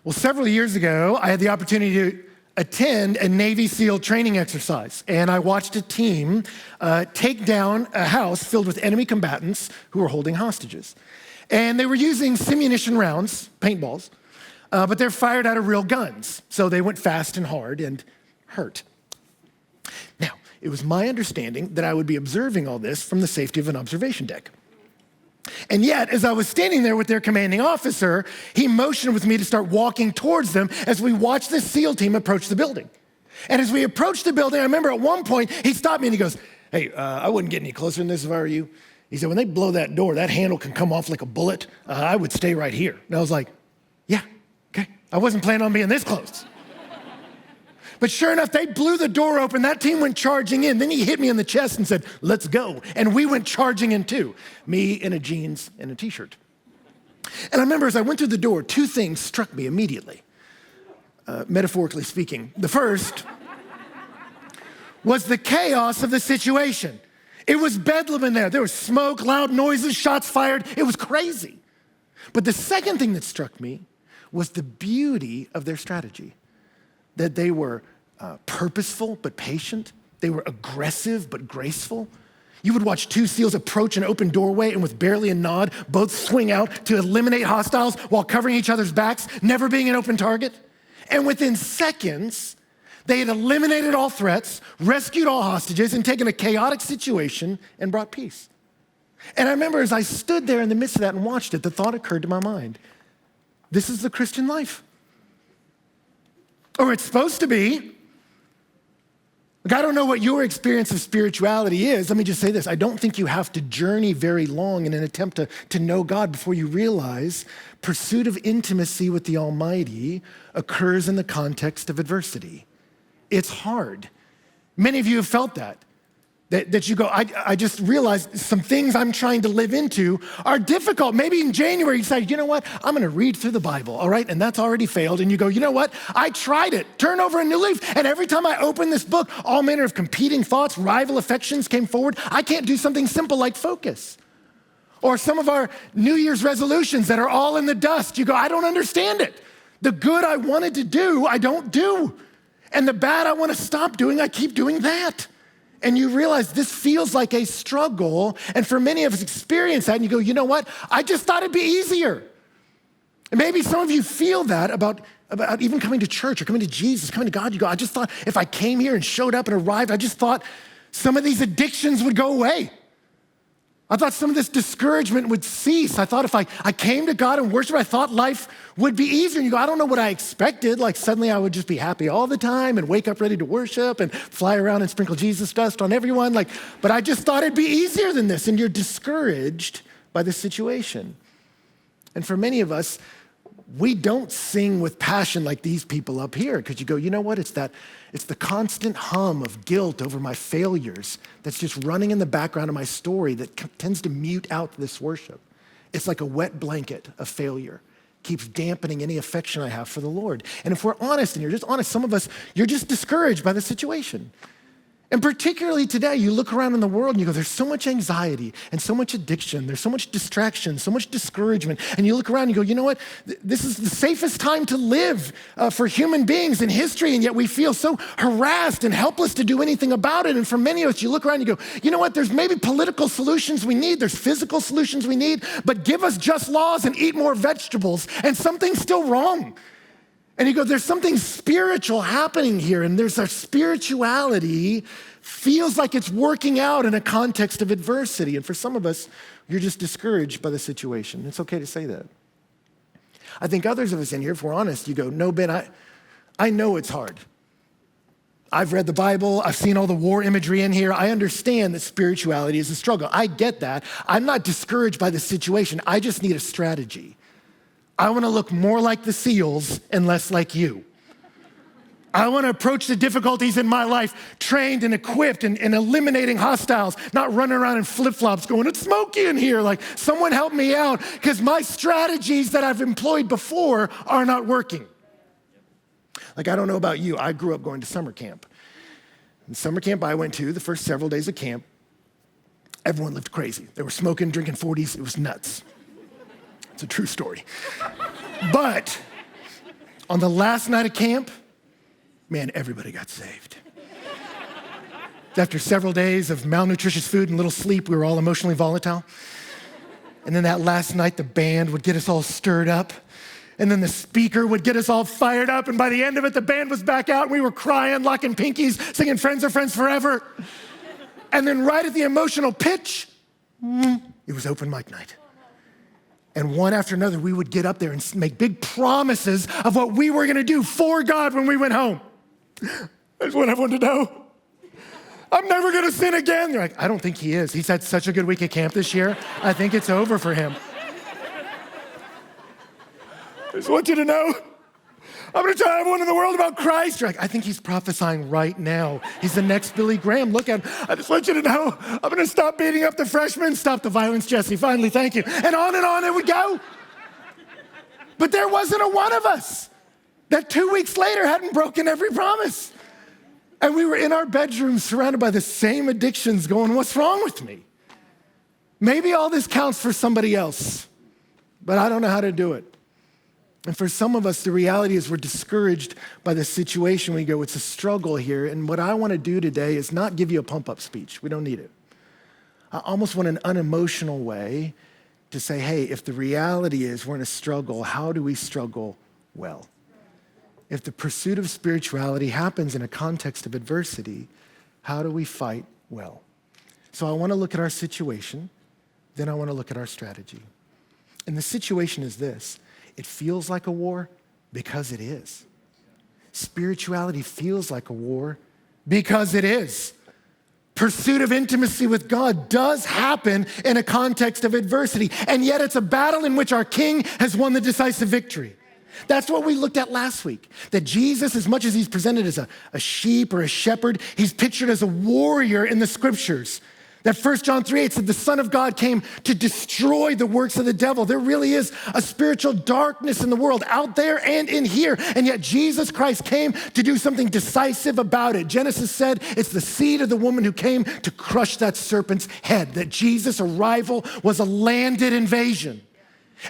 Well, several years ago, I had the opportunity to attend a Navy SEAL training exercise, and I watched a team take down a house filled with enemy combatants who were holding hostages. And they were using simunition rounds, paintballs, but they're fired out of real guns. So they went fast and hard and hurt. Now, it was my understanding that I would be observing all this from the safety of an observation deck. And yet, as I was standing there with their commanding officer, he motioned with me to start walking towards them as we watched this SEAL team approach the building. And as we approached the building, I remember at one point, he stopped me and he goes, "Hey, I wouldn't get any closer than this if I were you." He said, "When they blow that door, that handle can come off like a bullet. I would stay right here." And I was like, "Yeah, okay." I wasn't planning on being this close. But sure enough, they blew the door open. That team went charging in. Then he hit me in the chest and said, "Let's go." And we went charging in too, me in a jeans and a t-shirt. And I remember as I went through the door, two things struck me immediately, metaphorically speaking. The first was the chaos of the situation. It was bedlam in there. There was smoke, loud noises, shots fired. It was crazy. But the second thing that struck me was the beauty of their strategy, that they were purposeful but patient. They were aggressive but graceful. You would watch two SEALs approach an open doorway and with barely a nod, both swing out to eliminate hostiles while covering each other's backs, never being an open target. And within seconds, they had eliminated all threats, rescued all hostages, and taken a chaotic situation and brought peace. And I remember as I stood there in the midst of that and watched it, the thought occurred to my mind, this is the Christian life. Or it's supposed to be. Like, I don't know what your experience of spirituality is. Let me just say this. I don't think you have to journey very long in an attempt to know God before you realize pursuit of intimacy with the Almighty occurs in the context of adversity. It's hard. Many of you have felt that you go, I just realized some things I'm trying to live into are difficult. Maybe in January you decide, you know what? I'm gonna read through the Bible, all right? And that's already failed. And you go, you know what? I tried it. Turn over a new leaf. And every time I open this book, all manner of competing thoughts, rival affections came forward. I can't do something simple like focus. Or some of our New Year's resolutions that are all in the dust. You go, I don't understand it. The good I wanted to do, I don't do. And the bad I want to stop doing, I keep doing that. And you realize this feels like a struggle. And for many of us experience that and you go, you know what? I just thought it'd be easier. And maybe some of you feel that about even coming to church or coming to Jesus, coming to God. You go, I just thought if I came here and showed up and arrived, I just thought some of these addictions would go away. I thought some of this discouragement would cease. I thought if I came to God and worshiped, I thought life would be easier. And you go, I don't know what I expected. Like suddenly I would just be happy all the time and wake up ready to worship and fly around and sprinkle Jesus dust on everyone. But I just thought it'd be easier than this. And you're discouraged by the situation. And for many of us, we don't sing with passion like these people up here because you go, you know what? It's the constant hum of guilt over my failures that's just running in the background of my story that tends to mute out this worship. It's like a wet blanket of failure, keeps dampening any affection I have for the Lord. And if we're honest and you're just honest, some of us, you're just discouraged by the situation. And particularly today, you look around in the world and you go, there's so much anxiety and so much addiction. There's so much distraction, so much discouragement. And you look around and you go, you know what? This is the safest time to live for human beings in history. And yet we feel so harassed and helpless to do anything about it. And for many of us, you look around and you go, you know what? There's maybe political solutions we need. There's physical solutions we need. But give us just laws and eat more vegetables. And something's still wrong. And you go, there's something spiritual happening here, and there's our spirituality feels like it's working out in a context of adversity. And for some of us, you're just discouraged by the situation. It's okay to say that. I think others of us in here, if we're honest, you go, no, Ben, I know it's hard. I've read the Bible. I've seen all the war imagery in here. I understand that spirituality is a struggle. I get that. I'm not discouraged by the situation. I just need a strategy. I want to look more like the SEALs and less like you. I want to approach the difficulties in my life trained and equipped and eliminating hostiles, not running around in flip-flops going, it's smoky in here. Like, someone help me out because my strategies that I've employed before are not working. Like, I don't know about you. I grew up going to summer camp. In summer camp I went to, the first several days of camp, everyone lived crazy. They were smoking, drinking 40s. It was nuts. It's a true story. But On the last night of camp, man, everybody got saved. After several days of malnutritious food and little sleep, we were all emotionally volatile. And then that last night, the band would get us all stirred up. And then the speaker would get us all fired up. And by the end of it, the band was back out and we were crying, locking pinkies, singing Friends Are Friends Forever. And then right at the emotional pitch, it was open mic night. And one after another, we would get up there and make big promises of what we were gonna do for God when we went home. I just want everyone to know, I'm never gonna sin again. They're like, I don't think he is. He's had such a good week at camp this year. I think it's over for him. I just want you to know, I'm gonna tell everyone in the world about Christ. You're like, I think he's prophesying right now. He's the next Billy Graham. Look at him. I just want you to know, I'm gonna stop beating up the freshmen, stop the violence, Jesse, finally, thank you. And on it would go. But there wasn't a one of us that 2 weeks later hadn't broken every promise. And we were in our bedrooms surrounded by the same addictions going, what's wrong with me? Maybe all this counts for somebody else, but I don't know how to do it. And for some of us, the reality is we're discouraged by the situation. We go, it's a struggle here. And what I want to do today is not give you a pump-up speech. We don't need it. I almost want an unemotional way to say, hey, if the reality is we're in a struggle, how do we struggle well? If the pursuit of spirituality happens in a context of adversity, how do we fight well? So I want to look at our situation, then I want to look at our strategy. And the situation is this. It feels like a war because it is. Spirituality feels like a war because it is. Pursuit of intimacy with God does happen in a context of adversity, and yet it's a battle in which our King has won the decisive victory. That's what we looked at last week, that Jesus, as much as he's presented as a sheep or a shepherd, he's pictured as a warrior in the scriptures. That 1 John 3:8 said the Son of God came to destroy the works of the devil. There really is a spiritual darkness in the world out there and in here, and yet Jesus Christ came to do something decisive about it. Genesis said it's the seed of the woman who came to crush that serpent's head, that Jesus' arrival was a landed invasion.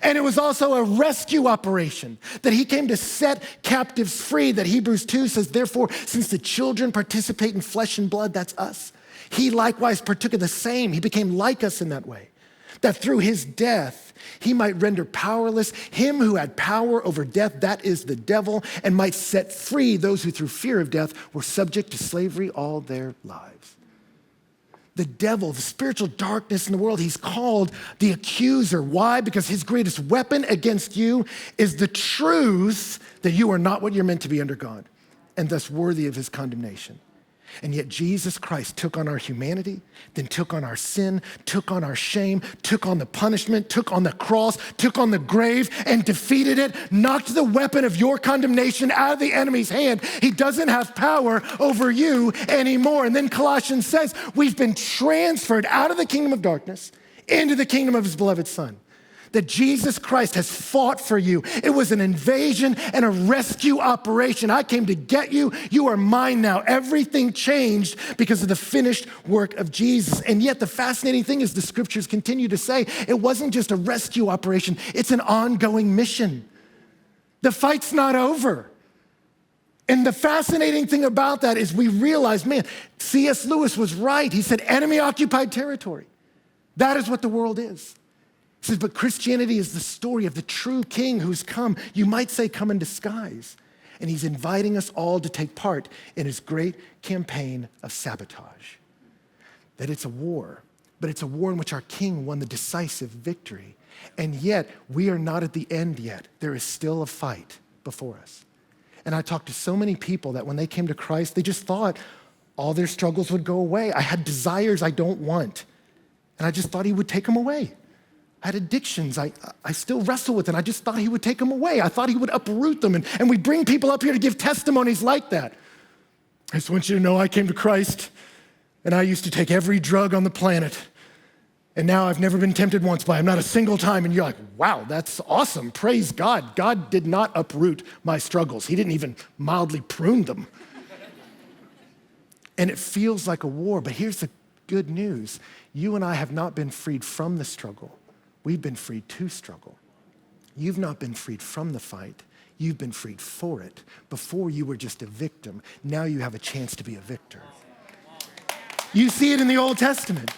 And it was also a rescue operation, that he came to set captives free, that Hebrews 2 says, therefore, since the children participate in flesh and blood, that's us, he likewise partook of the same. He became like us in that way, that through his death, he might render powerless him who had power over death, that is the devil, and might set free those who through fear of death were subject to slavery all their lives. The devil, the spiritual darkness in the world, he's called the accuser. Why? Because his greatest weapon against you is the truth that you are not what you're meant to be under God, and thus worthy of his condemnation. And yet Jesus Christ took on our humanity, then took on our sin, took on our shame, took on the punishment, took on the cross, took on the grave, and defeated it, knocked the weapon of your condemnation out of the enemy's hand. He doesn't have power over you anymore. And then Colossians says, we've been transferred out of the kingdom of darkness into the kingdom of his beloved Son. That Jesus Christ has fought for you. It was an invasion and a rescue operation. I came to get you. You are mine now. Everything changed because of the finished work of Jesus. And yet the fascinating thing is the scriptures continue to say it wasn't just a rescue operation. It's an ongoing mission. The fight's not over. And the fascinating thing about that is we realize, man, C.S. Lewis was right. He said enemy-occupied territory. That is what the world is. He says, but Christianity is the story of the true king who's come, you might say come in disguise. And he's inviting us all to take part in his great campaign of sabotage. That it's a war, but it's a war in which our king won the decisive victory. And yet, we are not at the end yet. There is still a fight before us. And I talked to so many people that when they came to Christ, they just thought all their struggles would go away. I had desires I don't want, and I just thought he would take them away. I had addictions I still wrestle with, and I just thought he would take them away. I thought he would uproot them, and we bring people up here to give testimonies like that. I just want you to know I came to Christ, and I used to take every drug on the planet, and now I've never been tempted once by him, not a single time. And you're like, wow, that's awesome. Praise God. God did not uproot my struggles. He didn't even mildly prune them. And it feels like a war, but here's the good news. You and I have not been freed from the struggle. We've been freed to struggle. You've not been freed from the fight. You've been freed for it. Before you were just a victim. Now you have a chance to be a victor. You see it in the Old Testament.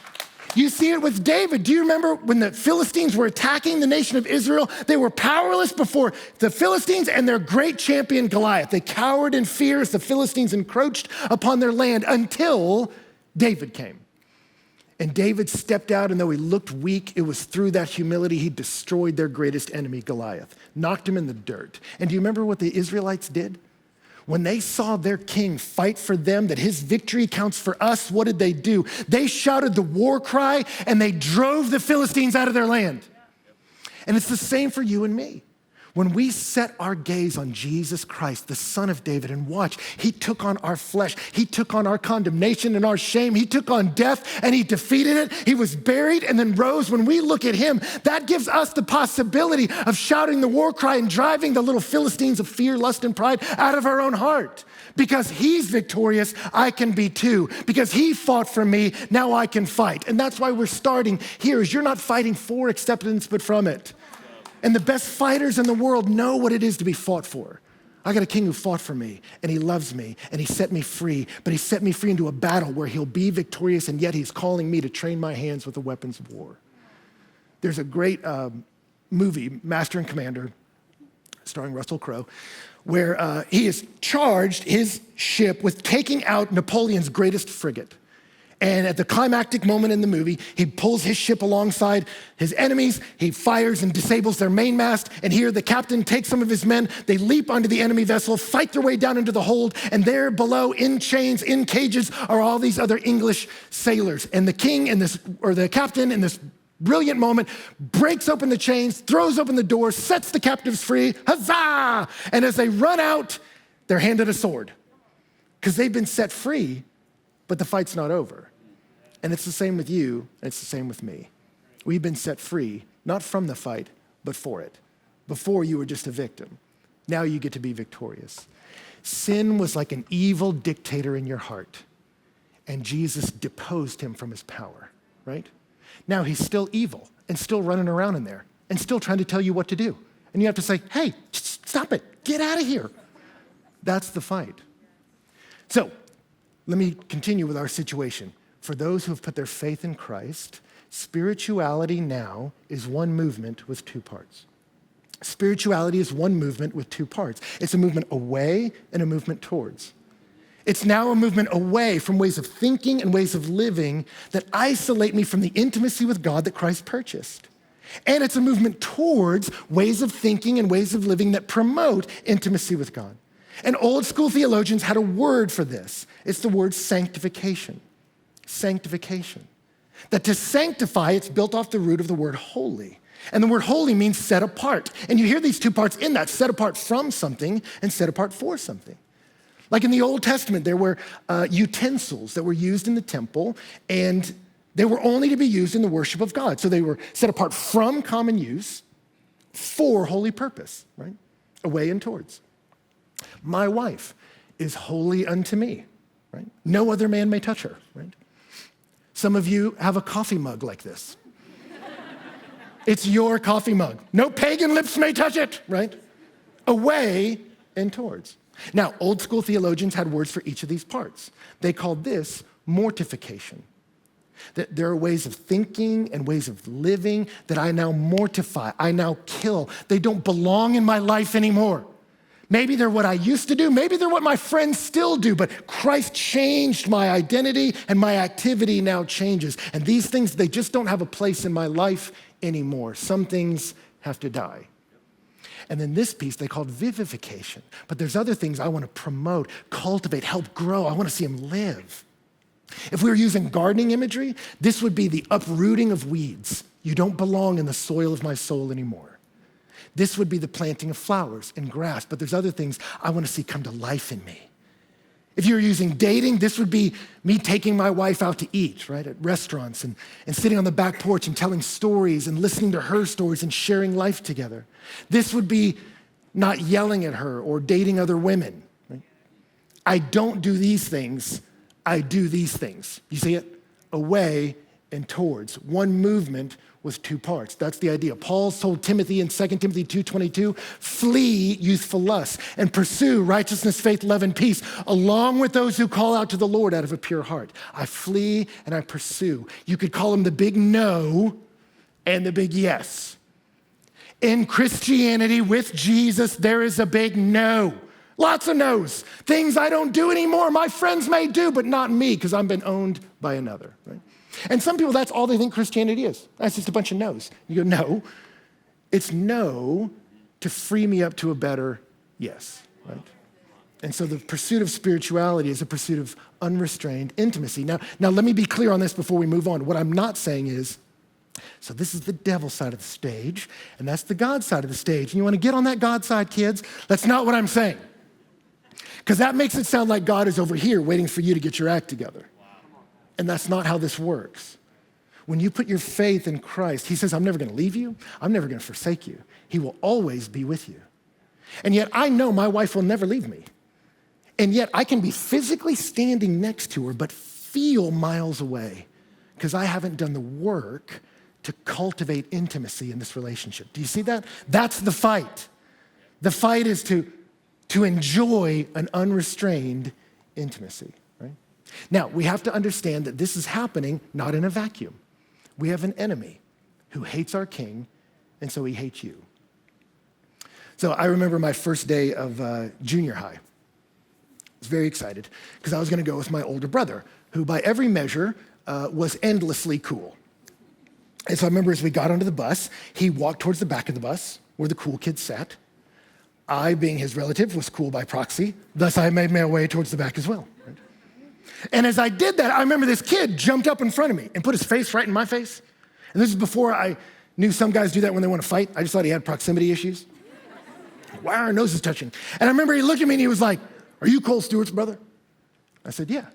You see it with David. Do you remember when the Philistines were attacking the nation of Israel? They were powerless before the Philistines and their great champion Goliath. They cowered in fear as the Philistines encroached upon their land until David came. And David stepped out, and though he looked weak, it was through that humility he destroyed their greatest enemy, Goliath, knocked him in the dirt. And do you remember what the Israelites did? When they saw their king fight for them, that his victory counts for us, what did they do? They shouted the war cry, and they drove the Philistines out of their land. And it's the same for you and me. When we set our gaze on Jesus Christ, the Son of David, and watch, he took on our flesh. He took on our condemnation and our shame. He took on death and he defeated it. He was buried and then rose. When we look at him, that gives us the possibility of shouting the war cry and driving the little Philistines of fear, lust, and pride out of our own heart. Because he's victorious, I can be too. Because he fought for me, now I can fight. And that's why we're starting here, is you're not fighting for acceptance, but from it. And the best fighters in the world know what it is to be fought for. I got a king who fought for me, and he loves me, and he set me free, but he set me free into a battle where he'll be victorious, and yet he's calling me to train my hands with the weapons of war. There's a great movie, Master and Commander, starring Russell Crowe, where he has charged his ship with taking out Napoleon's greatest frigate. And at the climactic moment in the movie, he pulls his ship alongside his enemies, he fires and disables their mainmast, and here the captain takes some of his men, they leap onto the enemy vessel, fight their way down into the hold, and there below, in chains, in cages, are all these other English sailors. And the king the captain in this brilliant moment breaks open the chains, throws open the doors, sets the captives free, huzzah! And as they run out, they're handed a sword because they've been set free, but the fight's not over. And it's the same with you, and it's the same with me. We've been set free, not from the fight, but for it. Before you were just a victim. Now you get to be victorious. Sin was like an evil dictator in your heart, and Jesus deposed him from his power, right? Now he's still evil and still running around in there and still trying to tell you what to do. And you have to say, hey, stop it, get out of here. That's the fight. So, let me continue with our situation. For those who have put their faith in Christ, spirituality now is one movement with two parts. Spirituality is one movement with two parts. It's a movement away and a movement towards. It's now a movement away from ways of thinking and ways of living that isolate me from the intimacy with God that Christ purchased. And it's a movement towards ways of thinking and ways of living that promote intimacy with God. And old school theologians had a word for this. It's the word sanctification. Sanctification. That to sanctify, it's built off the root of the word holy. And the word holy means set apart. And you hear these two parts in that, set apart from something and set apart for something. Like in the Old Testament, there were utensils that were used in the temple, and they were only to be used in the worship of God. So they were set apart from common use for holy purpose, right? Away and towards. My wife is holy unto me, right? No other man may touch her, right? Some of you have a coffee mug like this. It's your coffee mug. No pagan lips may touch it, right? Away and towards. Now, old school theologians had words for each of these parts. They called this mortification. That there are ways of thinking and ways of living that I now mortify, I now kill. They don't belong in my life anymore. Maybe they're what I used to do. Maybe they're what my friends still do, but Christ changed my identity and my activity now changes. And these things, they just don't have a place in my life anymore. Some things have to die. And then this piece they called vivification. But there's other things I want to promote, cultivate, help grow. I want to see them live. If we were using gardening imagery, this would be the uprooting of weeds. You don't belong in the soil of my soul anymore. This would be the planting of flowers and grass, but there's other things I want to see come to life in me. If you're using dating, this would be me taking my wife out to eat, right, at restaurants and sitting on the back porch and telling stories and listening to her stories and sharing life together. This would be not yelling at her or dating other women. Right? I don't do these things, I do these things. You see it? Away and towards. One movement with two parts. That's the idea. Paul told Timothy in 2 Timothy 2:22, flee youthful lusts and pursue righteousness, faith, love, and peace, along with those who call out to the Lord out of a pure heart. I flee and I pursue. You could call them the big no and the big yes. In Christianity with Jesus, there is a big no. Lots of no's. Things I don't do anymore. My friends may do, but not me, because I've been owned by another, right? And some people, that's all they think Christianity is. That's just a bunch of no's. You go, no. It's no to free me up to a better yes, right? And so the pursuit of spirituality is a pursuit of unrestrained intimacy. Now let me be clear on this before we move on. What I'm not saying is, so this is the devil side of the stage, and that's the God side of the stage. And you want to get on that God side, kids? That's not what I'm saying. Because that makes it sound like God is over here waiting for you to get your act together. And that's not how this works. When you put your faith in Christ, he says, I'm never going to leave you. I'm never going to forsake you. He will always be with you. And yet I know my wife will never leave me. And yet I can be physically standing next to her, but feel miles away because I haven't done the work to cultivate intimacy in this relationship. Do you see that? That's the fight. The fight is to enjoy an unrestrained intimacy, right? Now, we have to understand that this is happening not in a vacuum. We have an enemy who hates our king, and so he hates you. So I remember my first day of junior high. I was very excited because I was going to go with my older brother, who by every measure was endlessly cool. And so I remember as we got onto the bus, he walked towards the back of the bus where the cool kids sat. I, being his relative, was cool by proxy. Thus, I made my way towards the back as well. Right? And as I did that, I remember this kid jumped up in front of me and put his face right in my face. And this is before I knew some guys do that when they want to fight. I just thought he had proximity issues. Why are our noses touching? And I remember he looked at me and he was like, are you Cole Stewart's brother? I said, yeah.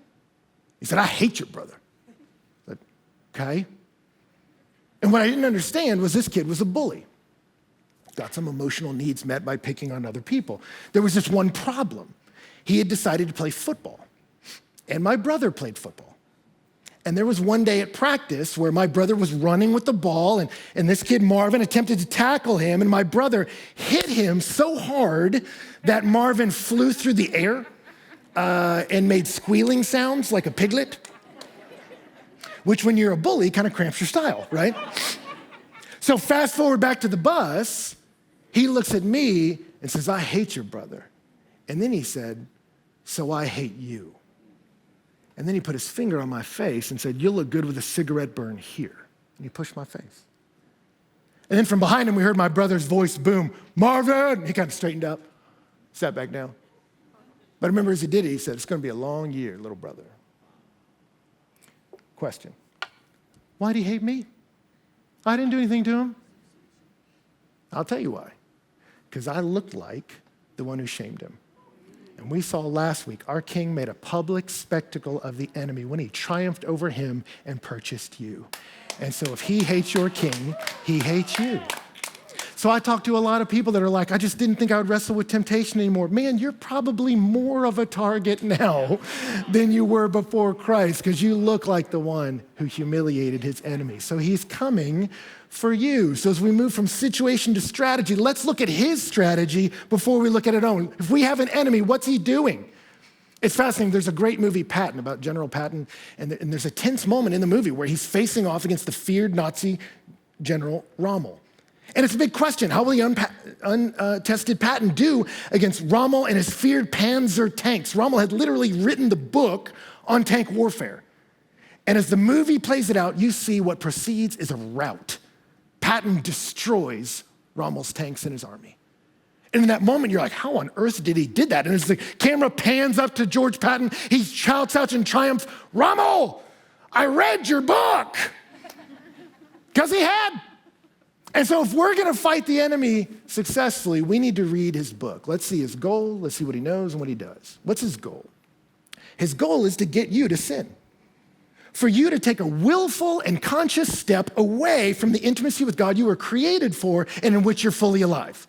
He said, I hate your brother. I said, okay. And what I didn't understand was this kid was a bully. Got some emotional needs met by picking on other people. There was just one problem. He had decided to play football, and my brother played football. And there was one day at practice where my brother was running with the ball, and this kid, Marvin, attempted to tackle him, and my brother hit him so hard that Marvin flew through the air and made squealing sounds like a piglet, which when you're a bully kind of cramps your style, right? So fast forward back to the bus, he looks at me and says, I hate your brother. And then he said, so I hate you. And then he put his finger on my face and said, you'll look good with a cigarette burn here. And he pushed my face. And then from behind him, we heard my brother's voice boom, Marvin! He kind of straightened up, sat back down. But I remember as he did it, he said, it's going to be a long year, little brother. Question, why did he hate me? I didn't do anything to him. I'll tell you why. Because I looked like the one who shamed him. And we saw last week, our king made a public spectacle of the enemy when he triumphed over him and purchased you. And so if he hates your king, he hates you. So I talk to a lot of people that are like, I just didn't think I would wrestle with temptation anymore. Man, you're probably more of a target now than you were before Christ because you look like the one who humiliated his enemy. So he's coming for you. So as we move from situation to strategy, let's look at his strategy before we look at our own. If we have an enemy, what's he doing? It's fascinating. There's a great movie, Patton, about General Patton, and there's a tense moment in the movie where he's facing off against the feared Nazi General Rommel. And it's a big question. How will the untested Patton do against Rommel and his feared Panzer tanks? Rommel had literally written the book on tank warfare. And as the movie plays it out, you see what proceeds is a rout. Patton destroys Rommel's tanks and his army. And in that moment, you're like, how on earth did he did that? And as the camera pans up to George Patton, he shouts out in triumph, Rommel, I read your book. Because he had. And so if we're going to fight the enemy successfully, we need to read his book. Let's see his goal. Let's see what he knows and what he does. What's his goal? His goal is to get you to sin. For you to take a willful and conscious step away from the intimacy with God you were created for and in which you're fully alive.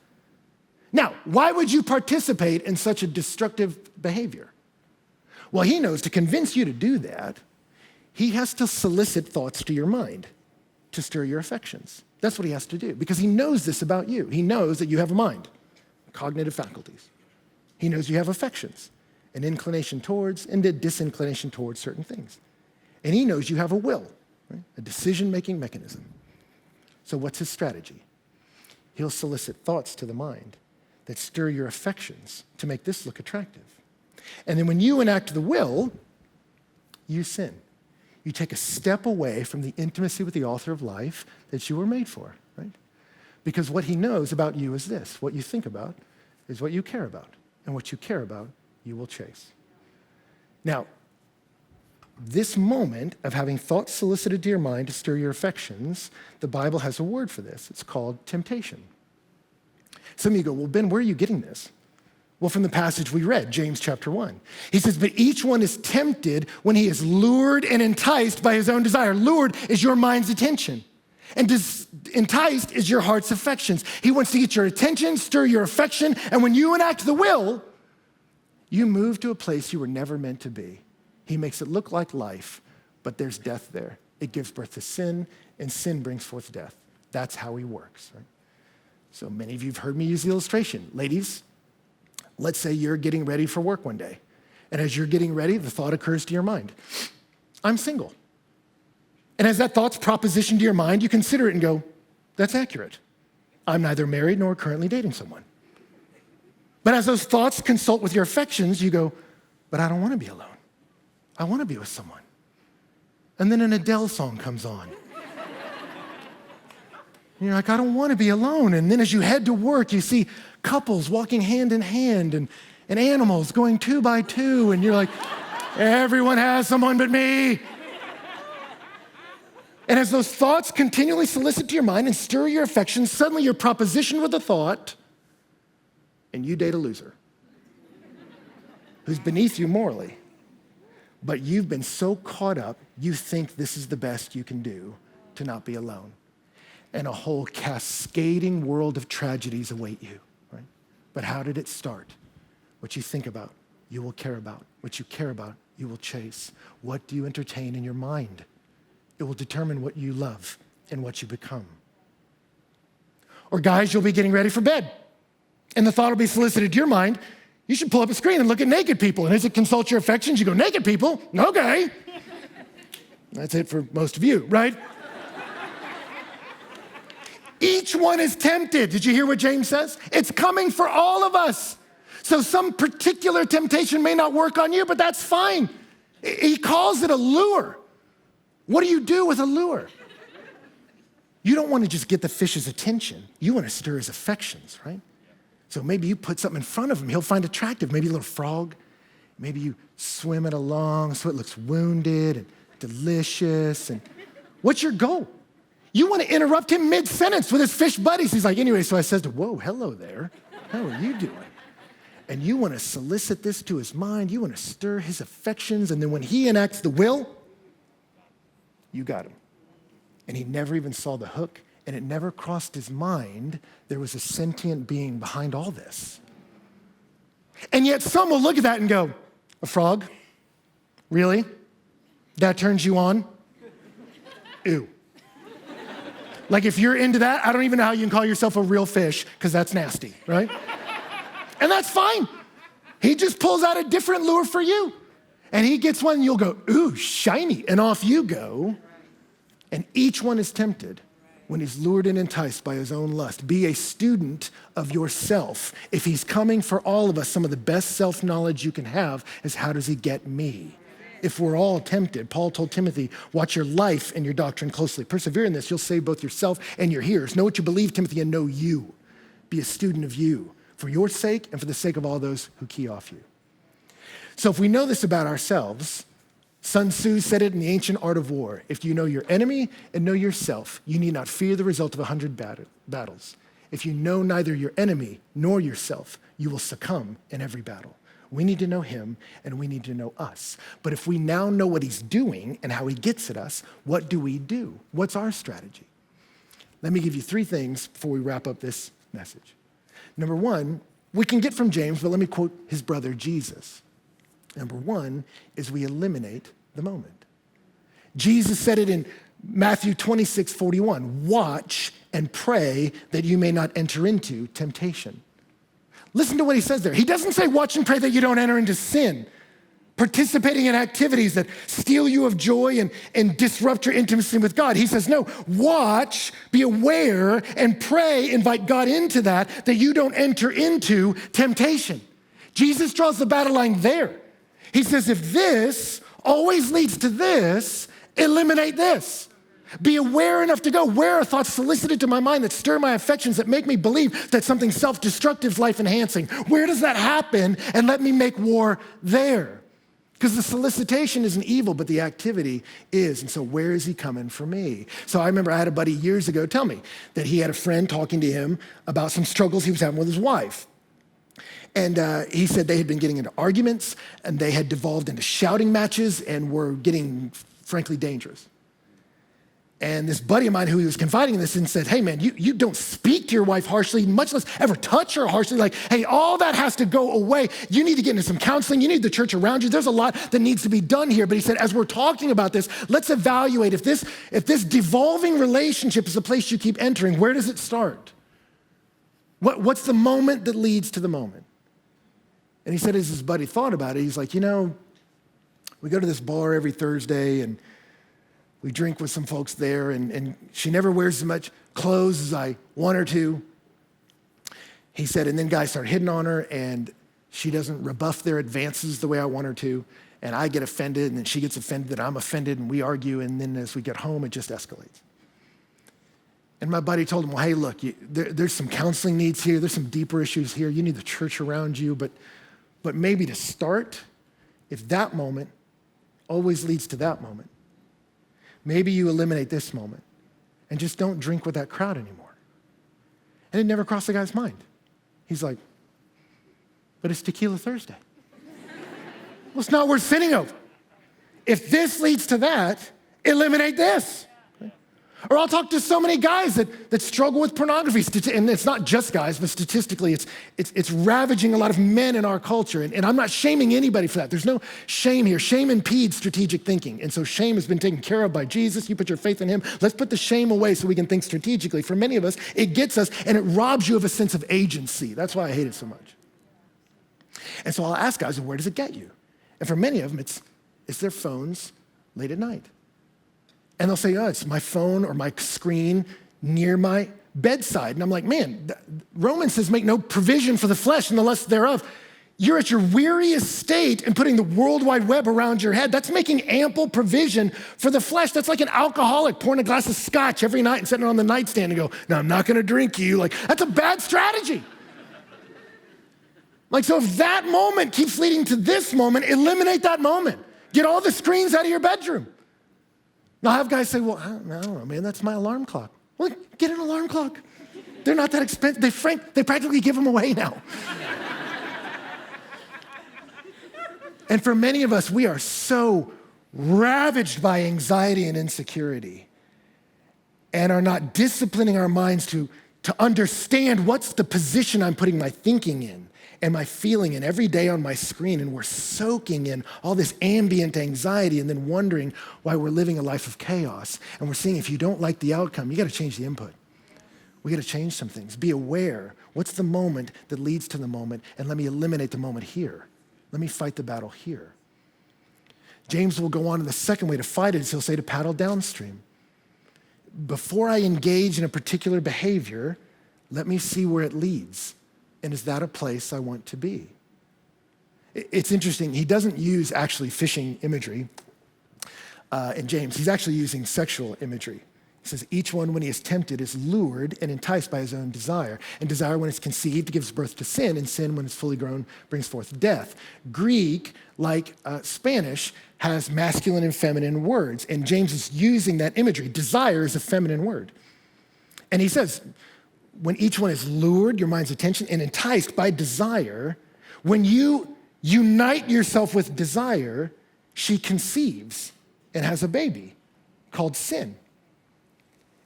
Now, why would you participate in such a destructive behavior? Well, he knows to convince you to do that, He has to solicit thoughts to your mind to stir your affections. That's what he has to do because he knows this about you. He knows that you have a mind, cognitive faculties. He knows you have affections, an inclination towards and a disinclination towards certain things. And he knows you have a will, right? A decision-making mechanism. So what's his strategy? He'll solicit thoughts to the mind that stir your affections to make this look attractive. And then when you enact the will, you sin. You take a step away from the intimacy with the author of life that you were made for, right? Because what he knows about you is this: what you think about is what you care about. And what you care about, you will chase. Now, this moment of having thoughts solicited to your mind to stir your affections, the Bible has a word for this. It's called temptation. Some of you go, well, Ben, where are you getting this? Well, from the passage we read, James chapter 1. He says, but each one is tempted when he is lured and enticed by his own desire. Lured is your mind's attention. And enticed is your heart's affections. He wants to get your attention, stir your affection, and when you enact the will, you move to a place you were never meant to be. He makes it look like life, but there's death there. It gives birth to sin, and sin brings forth death. That's how he works, right? So many of you have heard me use the illustration. Ladies, let's say you're getting ready for work one day, and as you're getting ready, the thought occurs to your mind, I'm single. And as that thought's propositioned to your mind, you consider it and go, that's accurate. I'm neither married nor currently dating someone. But as those thoughts consult with your affections, you go, but I don't want to be alone. I want to be with someone. And then an Adele song comes on. And you're like, I don't want to be alone. And then as you head to work, you see couples walking hand in hand and animals going 2 by 2. And you're like, everyone has someone but me. And as those thoughts continually solicit to your mind and stir your affections, suddenly you're propositioned with a thought, and you date a loser who's beneath you morally. But you've been so caught up, you think this is the best you can do to not be alone. And a whole cascading world of tragedies await you, right? But how did it start? What you think about, you will care about. What you care about, you will chase. What do you entertain in your mind? It will determine what you love and what you become. Or guys, you'll be getting ready for bed, and the thought will be solicited to your mind, you should pull up a screen and look at naked people. And as it consults your affections, you go, naked people? Okay. That's it for most of you, right? Each one is tempted. Did you hear what James says? It's coming for all of us. So some particular temptation may not work on you, but that's fine. He calls it a lure. What do you do with a lure? You don't want to just get the fish's attention. You want to stir his affections, right? So maybe you put something in front of him he'll find attractive. Maybe a little frog. Maybe you swim it along so it looks wounded and delicious. And what's your goal? You want to interrupt him mid-sentence with his fish buddies. He's like, anyway, so I says to, whoa, hello there. How are you doing? And you want to solicit this to his mind. You want to stir his affections. And then when he enacts the will, you got him. And he never even saw the hook, and it never crossed his mind there was a sentient being behind all this. And yet some will look at that and go, a frog? Really? That turns you on? Ew. Like if you're into that, I don't even know how you can call yourself a real fish, because that's nasty, right? And that's fine. He just pulls out a different lure for you. And he gets one and you'll go, ooh, shiny, and off you go. And each one is tempted when he's lured and enticed by his own lust. Be a student of yourself. If he's coming for all of us, some of the best self-knowledge you can have is how does he get me? If we're all tempted, Paul told Timothy, watch your life and your doctrine closely. Persevere in this, you'll save both yourself and your hearers. Know what you believe, Timothy, and know you. Be a student of you for your sake and for the sake of all those who key off you. So if we know this about ourselves, Sun Tzu said it in the ancient art of war. If you know your enemy and know yourself, you need not fear the result of 100 battles. If you know neither your enemy nor yourself, you will succumb in every battle. We need to know him and we need to know us. But if we now know what he's doing and how he gets at us, what do we do? What's our strategy? Let me give you 3 things before we wrap up this message. Number 1, we can get from James, but let me quote his brother Jesus. Number 1 is we eliminate the moment. Jesus said it in Matthew 26:41. Watch and pray that you may not enter into temptation. Listen to what he says there. He doesn't say watch and pray that you don't enter into sin, participating in activities that steal you of joy and disrupt your intimacy with God. He says, no, watch, be aware, and pray, invite God into that you don't enter into temptation. Jesus draws the battle line there. He says, if this always leads to this, eliminate this. Be aware enough to go, where are thoughts solicited to my mind that stir my affections, that make me believe that something self-destructive is life-enhancing? Where does that happen? And let me make war there. Because the solicitation isn't evil, but the activity is. And so where is he coming for me? So I remember I had a buddy years ago tell me that he had a friend talking to him about some struggles he was having with his wife. And he said they had been getting into arguments, and they had devolved into shouting matches and were getting, frankly, dangerous. And this buddy of mine who he was confiding in this in said, hey man, you don't speak to your wife harshly, much less ever touch her harshly. Like, hey, all that has to go away. You need to get into some counseling. You need the church around you. There's a lot that needs to be done here. But he said, as we're talking about this, let's evaluate if this devolving relationship is a place you keep entering, where does it start? What's the moment that leads to the moment? And he said, as his buddy thought about it, he's like, we go to this bar every Thursday and we drink with some folks there, and she never wears as much clothes as I want her to. He said, and then guys start hitting on her, and she doesn't rebuff their advances the way I want her to, and I get offended, and then she gets offended that I'm offended, and we argue, and then as we get home, it just escalates. And my buddy told him, well, hey, look, there's some counseling needs here, there's some deeper issues here, you need the church around you, but maybe to start, if that moment always leads to that moment, maybe you eliminate this moment and just don't drink with that crowd anymore. And it never crossed the guy's mind. He's like, but it's Tequila Thursday. Well, it's not worth sinning over. If this leads to that, eliminate this. Or I'll talk to so many guys that struggle with pornography. And it's not just guys, but statistically, it's ravaging a lot of men in our culture. And I'm not shaming anybody for that. There's no shame here. Shame impedes strategic thinking. And so shame has been taken care of by Jesus. You put your faith in him. Let's put the shame away so we can think strategically. For many of us, it gets us and it robs you of a sense of agency. That's why I hate it so much. And so I'll ask guys, well, where does it get you? And for many of them, it's their phones late at night. And they'll say, oh, it's my phone or my screen near my bedside. And I'm like, man, Romans says make no provision for the flesh and the lust thereof. You're at your weariest state and putting the World Wide Web around your head. That's making ample provision for the flesh. That's like an alcoholic pouring a glass of scotch every night and setting it on the nightstand and go, no, I'm not gonna drink you. Like, that's a bad strategy. Like, so if that moment keeps leading to this moment, eliminate that moment. Get all the screens out of your bedroom. Now, I have guys say, well, I don't know, man, that's my alarm clock. Well, get an alarm clock. They're not that expensive. They practically give them away now. And for many of us, we are so ravaged by anxiety and insecurity and are not disciplining our minds to understand what's the position I'm putting my thinking in and my feeling in every day on my screen, and we're soaking in all this ambient anxiety and then wondering why we're living a life of chaos. And we're seeing if you don't like the outcome, you gotta change the input. We gotta change some things. Be aware. What's the moment that leads to the moment? And let me eliminate the moment here. Let me fight the battle here. James will go on in the second way to fight it is he'll say to paddle downstream. Before I engage in a particular behavior, let me see where it leads. And is that a place I want to be? It's interesting, he doesn't use actually fishing imagery in James. He's actually using sexual imagery. He says, each one when he is tempted is lured and enticed by his own desire. And desire when it's conceived gives birth to sin, and sin when it's fully grown brings forth death. Greek, like Spanish, has masculine and feminine words. And James is using that imagery. Desire is a feminine word. And he says, when each one is lured, your mind's attention, and enticed by desire, when you unite yourself with desire, she conceives and has a baby called sin.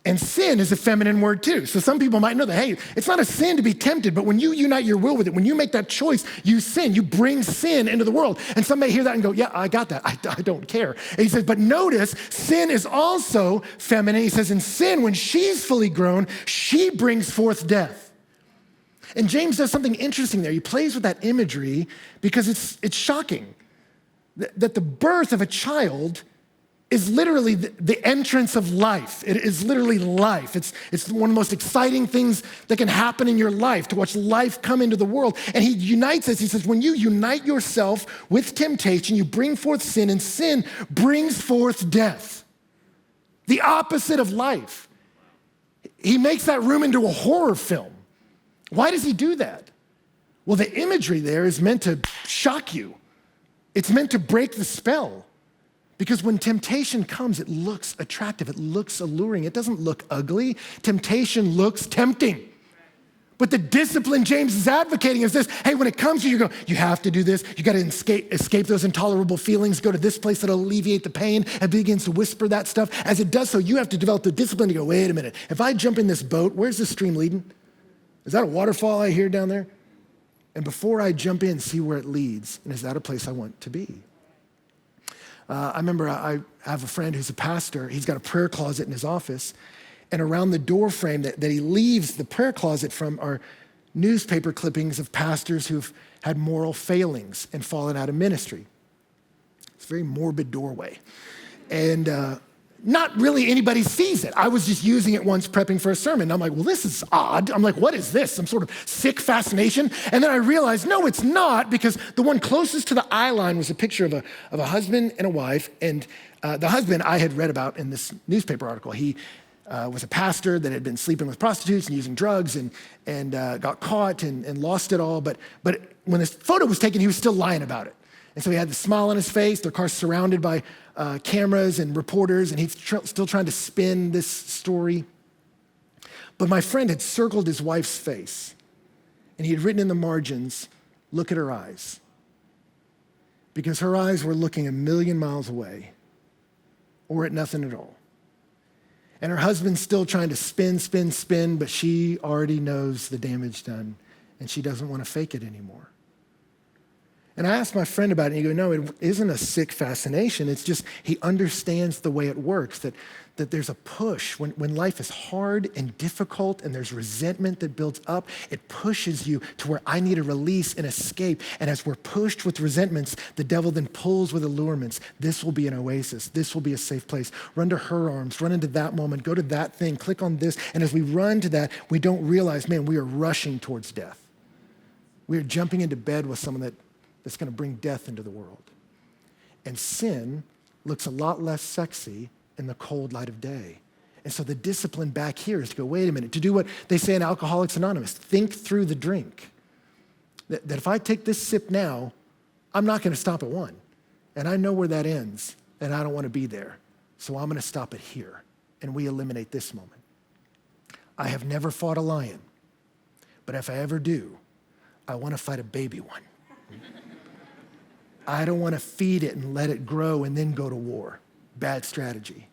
And sin is a feminine word too. So some people might know that, hey, it's not a sin to be tempted, but when you unite your will with it, when you make that choice, you sin, you bring sin into the world. And some may hear that and go, yeah, I got that. I don't care. And he says, but notice, sin is also feminine. He says, in sin, when she's fully grown, she brings forth death. And James does something interesting there. He plays with that imagery because it's shocking that the birth of a child is literally the entrance of life. It is literally life. It's one of the most exciting things that can happen in your life, to watch life come into the world. And he unites us. He says, when you unite yourself with temptation, you bring forth sin, and sin brings forth death. The opposite of life. He makes that room into a horror film. Why does he do that? Well, the imagery there is meant to shock you. It's meant to break the spell. Because when temptation comes, it looks attractive, it looks alluring, it doesn't look ugly. Temptation looks tempting. But the discipline James is advocating is this: hey, when it comes to you, go, you have to do this, you gotta escape those intolerable feelings, go to this place that'll alleviate the pain, and begins to whisper that stuff. As it does so, you have to develop the discipline to go, wait a minute, if I jump in this boat, where's the stream leading? Is that a waterfall I hear down there? And before I jump in, see where it leads, and is that a place I want to be? I remember I have a friend who's a pastor. He's got a prayer closet in his office, and around the door frame that he leaves the prayer closet from are newspaper clippings of pastors who've had moral failings and fallen out of ministry. It's a very morbid doorway. And not really anybody sees it. I was just using it once prepping for a sermon. I'm like, well, this is odd. I'm like, what is this? Some sort of sick fascination? And then I realized, no, it's not, because the one closest to the eye line was a picture of a husband and a wife. And the husband I had read about in this newspaper article. He was a pastor that had been sleeping with prostitutes and using drugs and got caught and lost it all. But when this photo was taken, he was still lying about it. And so he had the smile on his face. Their car's surrounded by cameras and reporters, and he's still trying to spin this story. But my friend had circled his wife's face, and he had written in the margins, look at her eyes. Because her eyes were looking a million miles away, or at nothing at all. And her husband's still trying to spin, but she already knows the damage done, and she doesn't want to fake it anymore. And I asked my friend about it, and he goes, no, it isn't a sick fascination. It's just he understands the way it works, that there's a push. When life is hard and difficult and there's resentment that builds up, it pushes you to where I need a release and escape. And as we're pushed with resentments, the devil then pulls with allurements. This will be an oasis. This will be a safe place. Run to her arms. Run into that moment. Go to that thing. Click on this. And as we run to that, we don't realize, man, we are rushing towards death. We are jumping into bed with someone that's going to bring death into the world. And sin looks a lot less sexy in the cold light of day. And so the discipline back here is to go, wait a minute, to do what they say in Alcoholics Anonymous, think through the drink. That if I take this sip now, I'm not going to stop at one. And I know where that ends, and I don't want to be there. So I'm going to stop it here. And we eliminate this moment. I have never fought a lion, but if I ever do, I want to fight a baby one. I don't want to feed it and let it grow and then go to war. Bad strategy.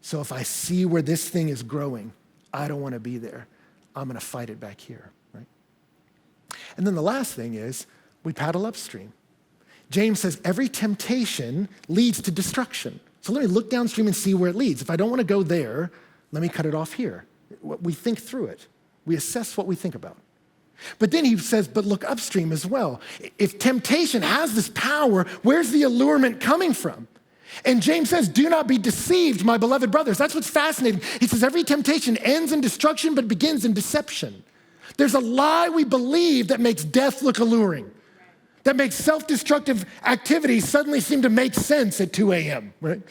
So if I see where this thing is growing, I don't want to be there. I'm going to fight it back here, right? And then the last thing is we paddle upstream. James says every temptation leads to destruction. So let me look downstream and see where it leads. If I don't want to go there, let me cut it off here. We think through it. We assess what we think about. But then he says, but look upstream as well. If temptation has this power, where's the allurement coming from? And James says, do not be deceived, my beloved brothers. That's what's fascinating. He says every temptation ends in destruction, but begins in deception. There's a lie we believe that makes death look alluring, that makes self-destructive activities suddenly seem to make sense at 2 a.m., right?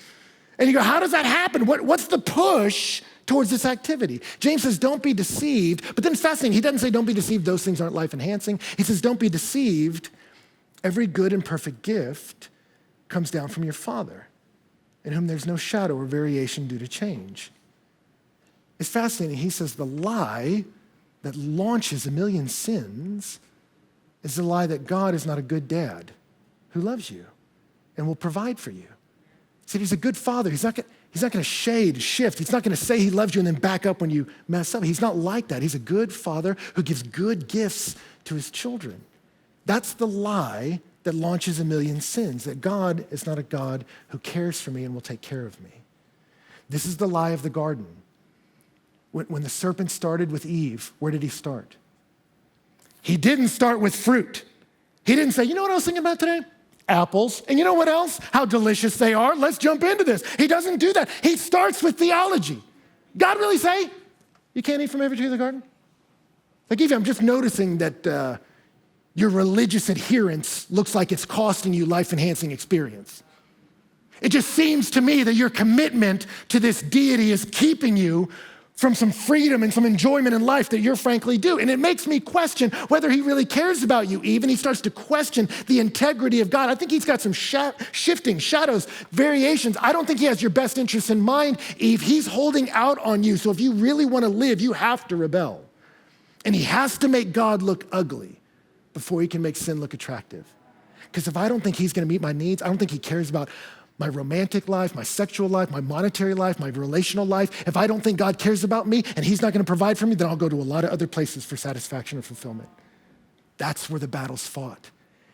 And you go, how does that happen? What's the push towards this activity? James says, don't be deceived. But then it's fascinating. He doesn't say, don't be deceived. Those things aren't life enhancing. He says, don't be deceived. Every good and perfect gift comes down from your Father, in whom there's no shadow or variation due to change. It's fascinating. He says the lie that launches a million sins is the lie that God is not a good dad who loves you and will provide for you. He said he's a good father. He's not gonna shift. He's not gonna say he loves you and then back up when you mess up. He's not like that. He's a good father who gives good gifts to his children. That's the lie that launches a million sins, that God is not a God who cares for me and will take care of me. This is the lie of the garden. When the serpent started with Eve, where did he start? He didn't start with fruit. He didn't say, you know what I was thinking about today? Apples. And you know what else? How delicious they are. Let's jump into this. He doesn't do that. He starts with theology. God really say, you can't eat from every tree of the garden? Like, Eve, I'm just noticing that your religious adherence looks like it's costing you life-enhancing experience. It just seems to me that your commitment to this deity is keeping you from some freedom and some enjoyment in life that you're frankly due. And it makes me question whether he really cares about you, Eve, and he starts to question the integrity of God. I think he's got some shifting shadows, variations. I don't think he has your best interests in mind, Eve. He's holding out on you. So if you really want to live, you have to rebel. And he has to make God look ugly before he can make sin look attractive. Because if I don't think he's going to meet my needs, I don't think he cares about my romantic life, my sexual life, my monetary life, my relational life. If I don't think God cares about me and he's not going to provide for me, then I'll go to a lot of other places for satisfaction or fulfillment. That's where the battle's fought.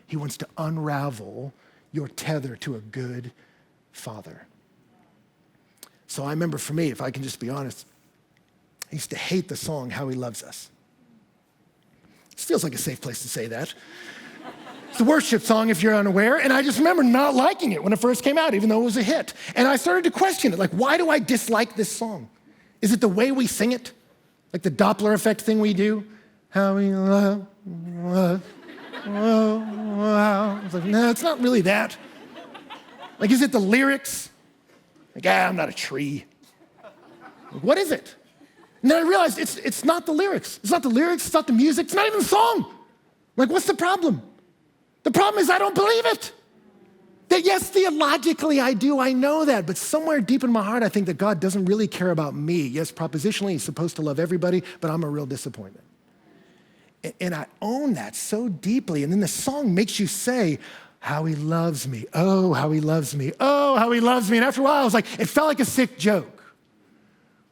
He wants to unravel your tether to a good father. So I remember for me, if I can just be honest, I used to hate the song, How He Loves Us. This feels like a safe place to say that. It's a worship song, if you're unaware, and I just remember not liking it when it first came out, even though it was a hit. And I started to question it, like, why do I dislike this song? Is it the way we sing it? Like the Doppler effect thing we do? How we love, I was like, no, it's not really that. Like, is it the lyrics? Like, I'm not a tree. Like, what is it? And then I realized it's not the lyrics. It's not the lyrics, it's not the music, it's not even the song. Like, what's the problem? The problem is I don't believe it. That yes, theologically I do, I know that, but somewhere deep in my heart I think that God doesn't really care about me. Yes, propositionally he's supposed to love everybody, but I'm a real disappointment. And I own that so deeply, and then the song makes you say, how he loves me, oh, how he loves me, oh, how he loves me. And after a while I was like, it felt like a sick joke,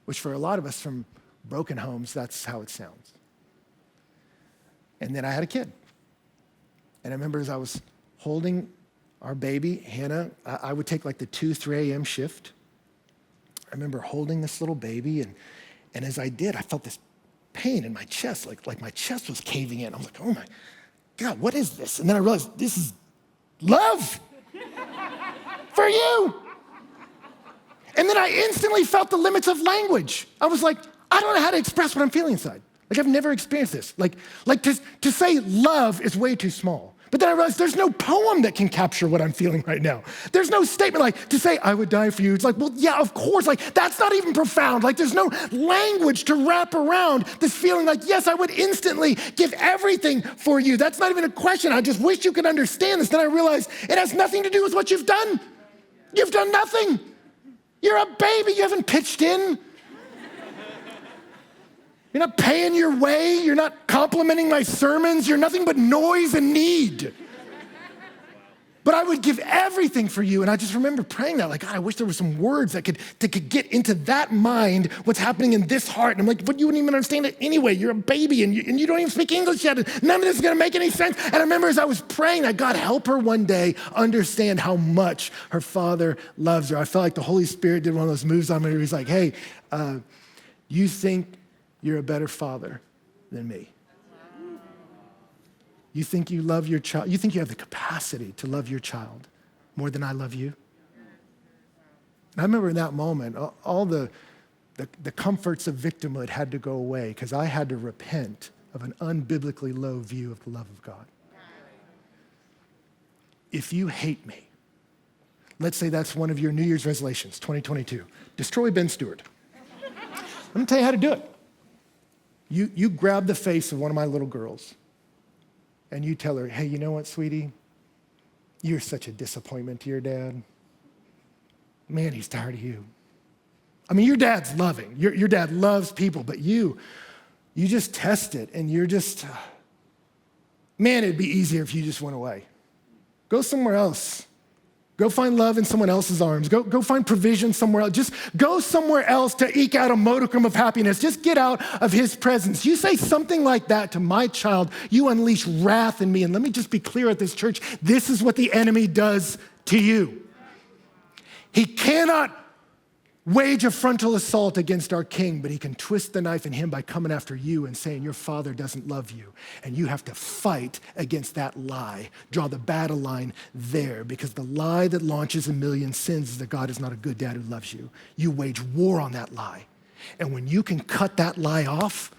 which for a lot of us from broken homes, that's how it sounds. And then I had a kid. And I remember as I was holding our baby, Hannah, I would take like the 2-3 a.m. shift. I remember holding this little baby, and as I did, I felt this pain in my chest, like my chest was caving in. I was like, oh my God, what is this? And then I realized this is love for you. And then I instantly felt the limits of language. I was like, I don't know how to express what I'm feeling inside. Like, I've never experienced this. Like to say love is way too small. But then I realized there's no poem that can capture what I'm feeling right now. There's no statement like to say, I would die for you. It's like, well, yeah, of course. Like, that's not even profound. Like, there's no language to wrap around this feeling like, yes, I would instantly give everything for you. That's not even a question. I just wish you could understand this. Then I realized it has nothing to do with what you've done. You've done nothing. You're a baby. You haven't pitched in. You're not paying your way. You're not complimenting my sermons. You're nothing but noise and need. But I would give everything for you. And I just remember praying that, like, God, I wish there were some words that could get into that mind, what's happening in this heart. And I'm like, but you wouldn't even understand it anyway. You're a baby and you don't even speak English yet. None of this is going to make any sense. And I remember as I was praying that God help her one day understand how much her father loves her. I felt like the Holy Spirit did one of those moves on me where he's like, hey, you think you're a better father than me. You think you love your child, you think you have the capacity to love your child more than I love you? And I remember in that moment, all the comforts of victimhood had to go away because I had to repent of an unbiblically low view of the love of God. If you hate me, let's say that's one of your New Year's resolutions, 2022, destroy Ben Stewart. Let me tell you how to do it. You grab the face of one of my little girls and you tell her, hey, you know what, sweetie? You're such a disappointment to your dad. Man, he's tired of you. I mean, your dad's loving. Your dad loves people, but you just test it and you're just, man, it'd be easier if you just went away. Go somewhere else. Go find love in someone else's arms. Go find provision somewhere else. Just go somewhere else to eke out a modicum of happiness. Just get out of his presence. You say something like that to my child, you unleash wrath in me. And let me just be clear at this church, this is what the enemy does to you. He cannot wage a frontal assault against our king, but he can twist the knife in him by coming after you and saying your father doesn't love you. And you have to fight against that lie. Draw the battle line there, because the lie that launches a million sins is that God is not a good dad who loves you. You wage war on that lie. And when you can cut that lie off,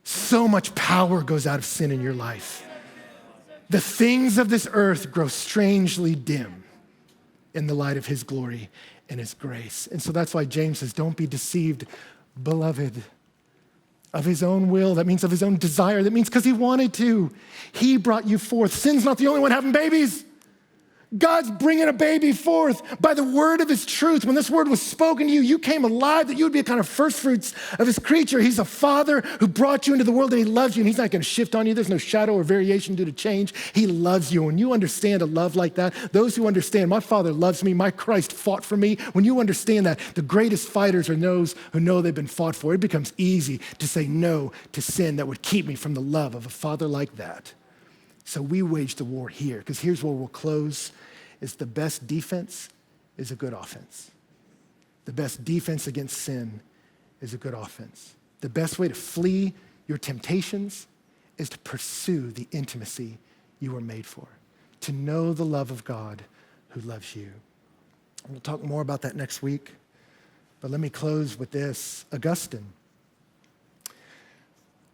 so much power goes out of sin in your life. The things of this earth grow strangely dim in the light of his glory and his grace. And so that's why James says, don't be deceived, beloved, of his own will. That means of his own desire. That means because he wanted to. He brought you forth. Sin's not the only one having babies. God's bringing a baby forth by the word of his truth. When this word was spoken to you, you came alive, that you would be a kind of first fruits of his creature. He's a father who brought you into the world, and he loves you, and he's not going to shift on you. There's no shadow or variation due to change. He loves you. When you understand a love like that, those who understand, my father loves me, my Christ fought for me. When you understand that, the greatest fighters are those who know they've been fought for. It becomes easy to say no to sin that would keep me from the love of a father like that. So we wage the war here, because here's where we'll close, is the best defense is a good offense. The best defense against sin is a good offense. The best way to flee your temptations is to pursue the intimacy you were made for, to know the love of God who loves you. And we'll talk more about that next week, but let me close with this. Augustine,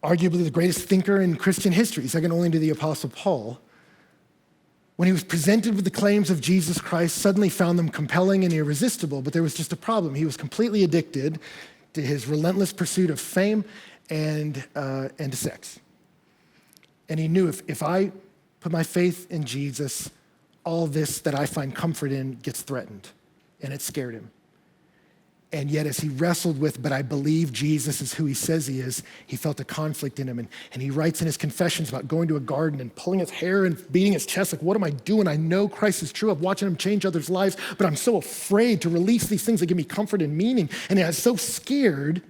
arguably the greatest thinker in Christian history, second only to the Apostle Paul, when he was presented with the claims of Jesus Christ, suddenly found them compelling and irresistible, but there was just a problem. He was completely addicted to his relentless pursuit of fame and to sex. And he knew if I put my faith in Jesus, all this that I find comfort in gets threatened, and it scared him. And yet as he wrestled with, but I believe Jesus is who he says he is, he felt a conflict in him. And he writes in his confessions about going to a garden and pulling his hair and beating his chest, like, what am I doing? I know Christ is true. I'm watching him change others' lives, but I'm so afraid to release these things that give me comfort and meaning. And I was so scared.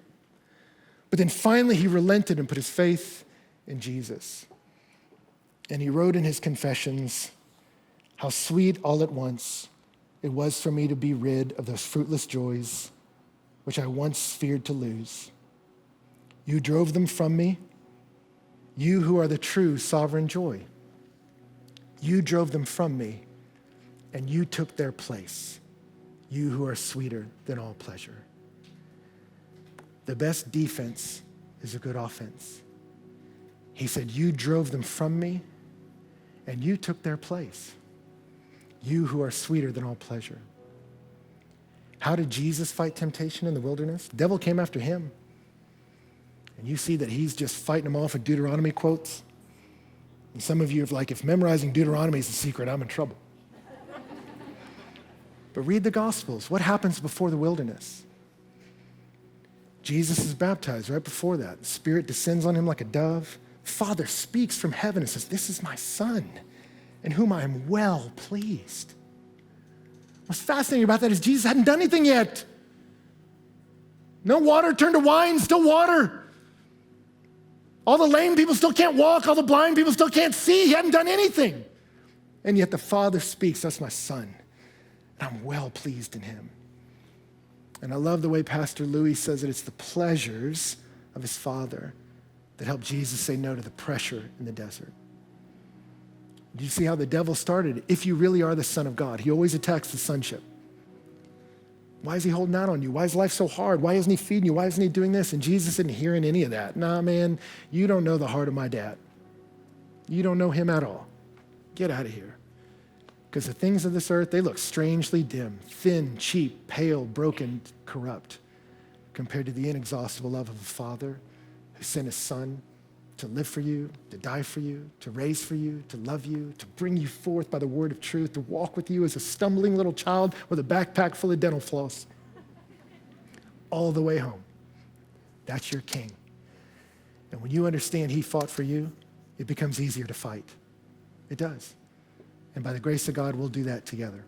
But then finally he relented and put his faith in Jesus. And he wrote in his confessions, how sweet all at once it was for me to be rid of those fruitless joys which I once feared to lose. You drove them from me, you who are the true sovereign joy. You drove them from me, and you took their place, you who are sweeter than all pleasure. The best defense is a good offense. He said, you drove them from me, and you took their place, you who are sweeter than all pleasure. How did Jesus fight temptation in the wilderness? The devil came after him. And you see that he's just fighting them off with Deuteronomy quotes. And some of you are like, if memorizing Deuteronomy is the secret, I'm in trouble. But read the Gospels. What happens before the wilderness? Jesus is baptized right before that. The Spirit descends on him like a dove. Father speaks from heaven and says, this is my son, in whom I am well pleased. What's fascinating about that is Jesus hadn't done anything yet. No water turned to wine, still water. All the lame people still can't walk. All the blind people still can't see. He hadn't done anything. And yet the Father speaks, that's my son. And I'm well pleased in him. And I love the way Pastor Louis says it. It's the pleasures of his Father that helped Jesus say no to the pressure in the desert. Do you see how the devil started? If you really are the Son of God, he always attacks the sonship. Why is he holding out on you? Why is life so hard? Why isn't he feeding you? Why isn't he doing this? And Jesus isn't hearing any of that. Nah, man, you don't know the heart of my dad. You don't know him at all. Get out of here. Because the things of this earth, they look strangely dim, thin, cheap, pale, broken, corrupt, compared to the inexhaustible love of a Father who sent his Son to live for you, to die for you, to raise for you, to love you, to bring you forth by the word of truth, to walk with you as a stumbling little child with a backpack full of dental floss all the way home. That's your King. And when you understand he fought for you, it becomes easier to fight. It does. And by the grace of God, we'll do that together.